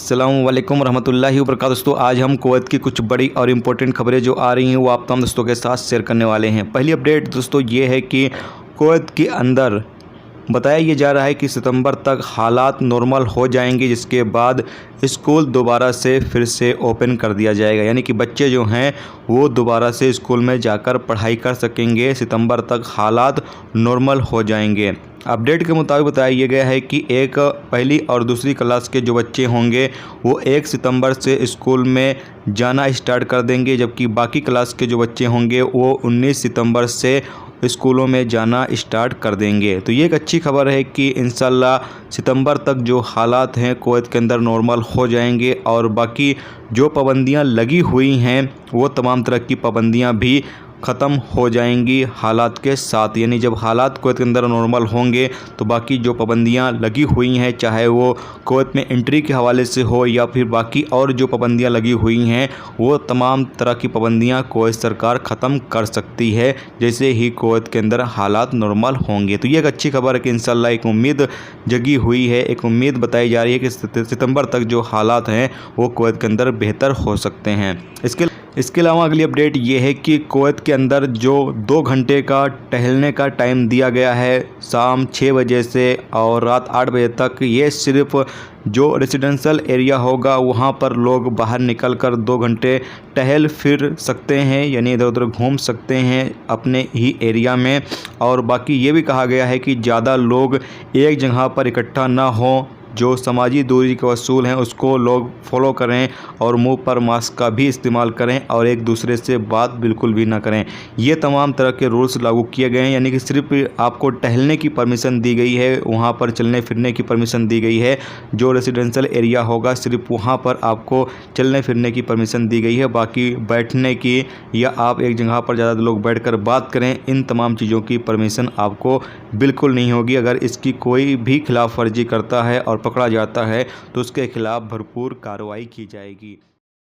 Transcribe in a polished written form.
अस्सलाम वालेकुम रहमतुल्लाहि व बरकातहू। दोस्तों आज हम कुवैत की कुछ बड़ी और इम्पोर्टेंट खबरें जो आ रही हैं वो आप तमाम दोस्तों के साथ शेयर करने वाले हैं। पहली अपडेट दोस्तों ये है कि कुवैत के अंदर बताया ये जा रहा है कि सितंबर तक हालात नॉर्मल हो जाएंगे, जिसके बाद स्कूल दोबारा से फिर से ओपन कर दिया जाएगा। यानी कि बच्चे जो हैं वो दोबारा से स्कूल में जाकर पढ़ाई कर सकेंगे। सितंबर तक हालात नॉर्मल हो जाएंगे। अपडेट के मुताबिक बताया ये गया है कि एक पहली और दूसरी क्लास के जो बच्चे होंगे वो 1 सितंबर से स्कूल में जाना स्टार्ट कर देंगे, जबकि बाकी क्लास के जो बच्चे होंगे वो 19 सितंबर से स्कूलों में जाना स्टार्ट कर देंगे। तो ये एक अच्छी खबर है कि इंशाल्लाह सितंबर तक जो हालात हैं कुवैत के अंदर नॉर्मल हो जाएंगे और बाकी जो पाबंदियां लगी हुई हैं वो तमाम तरह की पाबंदियां भी ख़त्म हो जाएंगी हालात के साथ। यानी जब हालात कुवैत के अंदर नॉर्मल होंगे तो बाकी जो पाबंदियां लगी हुई हैं, चाहे वो कुवैत में एंट्री के हवाले से हो या फिर बाकी और जो पाबंदियां लगी हुई हैं, वो तमाम तरह की पाबंदियां कुवैत सरकार ख़त्म कर सकती है जैसे ही कुवैत के अंदर हालात नॉर्मल होंगे। तो ये एक अच्छी खबर है कि इंशाल्लाह एक उम्मीद जगी हुई है, एक उम्मीद बताई जा रही है कि सितंबर तक जो हालात हैं वो कुवैत के अंदर बेहतर हो सकते हैं। इसके अलावा अगली अपडेट ये है कि कुवैत के अंदर जो 2 घंटे का टहलने का टाइम दिया गया है शाम 6 बजे से और रात 8 बजे तक, ये सिर्फ जो रेजिडेंशियल एरिया होगा वहाँ पर लोग बाहर निकलकर 2 घंटे टहल फिर सकते हैं, यानी इधर उधर घूम सकते हैं अपने ही एरिया में। और बाकी ये भी कहा गया है कि ज़्यादा लोग एक जगह पर इकट्ठा ना हो, जो समाजी दूरी के असूल हैं उसको लोग फॉलो करें और मुंह पर मास्क का भी इस्तेमाल करें और एक दूसरे से बात बिल्कुल भी ना करें। ये तमाम तरह के रूल्स लागू किए गए हैं। यानी कि सिर्फ आपको टहलने की परमिशन दी गई है, वहाँ पर चलने फिरने की परमिशन दी गई है। जो रेजिडेंशियल एरिया होगा सिर्फ वहाँ पर आपको चलने फिरने की परमिशन दी गई है। बाकी बैठने की या आप एक जगह पर ज़्यादा लोग बैठकर बात करें, इन तमाम चीज़ों की परमिशन आपको बिल्कुल नहीं होगी। अगर इसकी कोई भी खिलाफ वर्जी करता है और पकड़ा जाता है तो उसके खिलाफ भरपूर कार्रवाई की जाएगी।